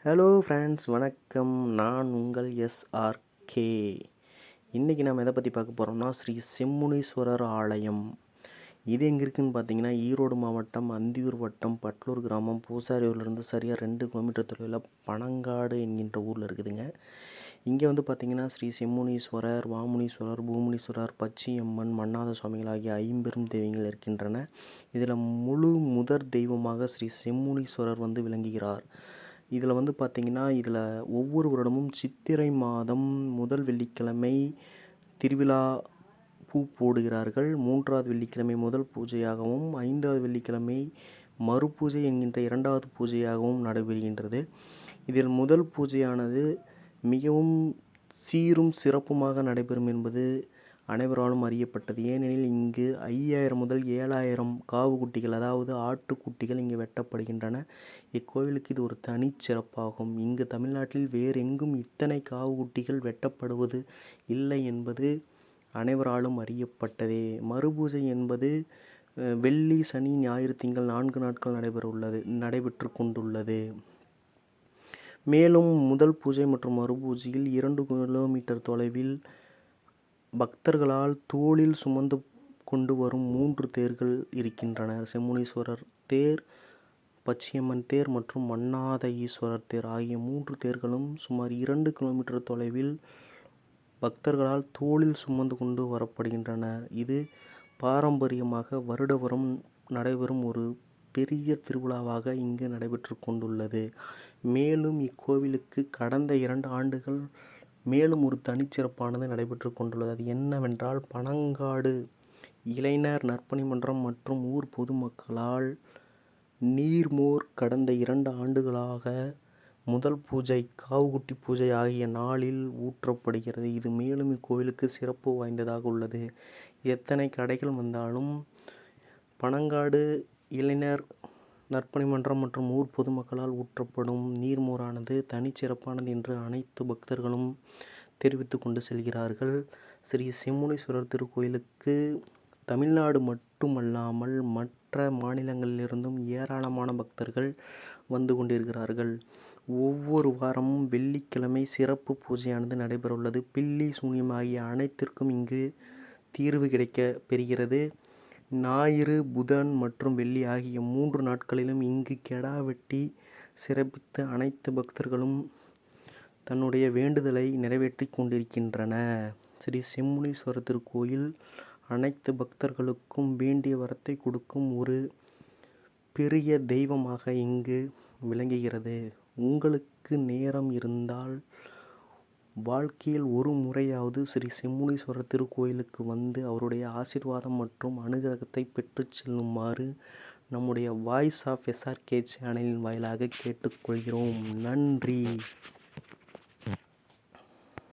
Hello friends, வணக்கம். நான் உங்கள் எஸ்ஆர்கே. இன்றைக்கி நம்ம எதை பற்றி பார்க்க போகிறோம்னா, ஸ்ரீ செம்முனீஸ்வரர் ஆலயம். இது எங்கே இருக்குதுன்னு பார்த்தீங்கன்னா, ஈரோடு மாவட்டம் அந்தியூர் வட்டம் பட்லூர் கிராமம் பூசாரியூர்லேருந்து சரியாக 2 கிலோமீட்டர் தொலைவில் பனங்காடு என்கின்ற ஊரில் இருக்குதுங்க. இங்கே வந்து பார்த்திங்கன்னா, ஸ்ரீ செம்முனீஸ்வரர், வாமுனீஸ்வரர், பூமுனீஸ்வரர், பச்சியம்மன், மன்னாத சுவாமிகள் ஆகிய 5 தெய்வங்கள் இருக்கின்றன. இதில் முதற் தெய்வமாக ஸ்ரீ செம்முனீஸ்வரர் வந்து விளங்குகிறார். இதில் வந்து பார்த்திங்கன்னா, இதில் ஒவ்வொரு வருடமும் சித்திரை மாதம் முதல் வெள்ளிக்கிழமை திருவிழா பூ போடுகிறார்கள். 3வது வெள்ளிக்கிழமை முதல் பூஜையாகவும், 5வது வெள்ளிக்கிழமை மறுபூஜை என்கின்ற 2வது பூஜையாகவும் நடைபெறுகின்றது. இதில் முதல் பூஜையானது மிகவும் சீரும் சிறப்புமாக நடைபெறும் என்பது அனைவராலும் அறியப்பட்டது. ஏனெனில் இங்கு 5000 முதல் 7000 காவு குட்டிகள், அதாவது ஆட்டுக்குட்டிகள் இங்கு வெட்டப்படுகின்றன. இக்கோவிலுக்கு இது ஒரு தனிச்சிறப்பாகும். இங்கு தமிழ்நாட்டில் வேறு எங்கும் இத்தனை காவு குட்டிகள் வெட்டப்படுவது இல்லை என்பது அனைவராலும் அறியப்பட்டதே. மறுபூஜை என்பது வெள்ளி, சனி, ஞாயிறு, திங்கள் 4 நாட்கள் நடைபெற்று கொண்டுள்ளது. மேலும் முதல் பூஜை மற்றும் மறுபூஜையில் 2 கிலோமீட்டர் தொலைவில் பக்தர்களால் தோளில் சுமந்து கொண்டு வரும் 3 தேர்கள் இருக்கின்றன. செம்முனீஸ்வரர் தேர், பச்சியம்மன் தேர் மற்றும் மன்னாத ஈஸ்வரர் தேர் ஆகிய 3 தேர்களும் சுமார் 2 கிலோமீட்டர் தொலைவில் பக்தர்களால் தோளில் சுமந்து கொண்டு வரப்படுகின்றன. இது பாரம்பரியமாக வருடவரும் நடைபெறும் ஒரு பெரிய திருவிழாவாக இங்கு நடைபெற்று கொண்டுள்ளது. மேலும் இக்கோவிலுக்கு கடந்த 2 ஆண்டுகள் மேலும் ஒரு தனிச்சிறப்பானது நடைபெற்று கொண்டுள்ளது. அது என்னவென்றால், பனங்காடு இளைஞர் நற்பணி மன்றம் மற்றும் ஊர் பொதுமக்களால் நீர்மோர் கடந்த 2 ஆண்டுகளாக முதல் பூஜை, காவுகுட்டி பூஜை ஆகிய நாளில் ஊற்றப்படுகிறது. இது மேலும் இக்கோவிலுக்கு சிறப்பு வாய்ந்ததாக உள்ளது. எத்தனை கடைகள் வந்தாலும் பனங்காடு இளைஞர் நற்பணி மன்றம் மற்றும் ஊர் பொதுமக்களால் ஊற்றப்படும் நீர்மோரானது தனிச்சிறப்பானது என்று அனைத்து பக்தர்களும் தெரிவித்து கொண்டு செல்கிறார்கள். ஸ்ரீ செம்முனீஸ்வரர் திருக்கோயிலுக்கு தமிழ்நாடு மட்டுமல்லாமல் மற்ற மாநிலங்களிலிருந்தும் ஏராளமான பக்தர்கள் வந்து கொண்டிருக்கிறார்கள். ஒவ்வொரு வாரமும் வெள்ளிக்கிழமை சிறப்பு பூஜையானது நடைபெறவுள்ளது. பில்லி, சூனியம் ஆகிய அனைத்திற்கும் இங்கு தீர்வு கிடைக்க பெறுகிறது. ஞாயிறு, புதன் மற்றும் வெள்ளி ஆகிய 3 நாட்களிலும் இங்கு கெடா வெட்டி சிறப்பித்து அனைத்து பக்தர்களும் தன்னுடைய வேண்டுதலை நிறைவேற்றி கொண்டிருக்கின்றன. ஸ்ரீ செம்முனீஸ்வரர் திருக்கோயில் அனைத்து பக்தர்களுக்கும் வேண்டிய வரத்தை கொடுக்கும் ஒரு பெரிய தெய்வமாக இங்கு விளங்குகிறது. உங்களுக்கு நேரம் இருந்தால் வாழ்க்கையில் ஒரு முறையாவது ஸ்ரீ செம்முனீஸ்வரர் திருக்கோயிலுக்கு வந்து அவருடைய ஆசீர்வாதம் மற்றும் அனுகிரகத்தை பெற்று செல்லுமாறு நம்முடைய வாய்ஸ் ஆஃப் எஸ்ஆர்கே சேனலின் வாயிலாக கேட்டுக்கொள்கிறோம். நன்றி.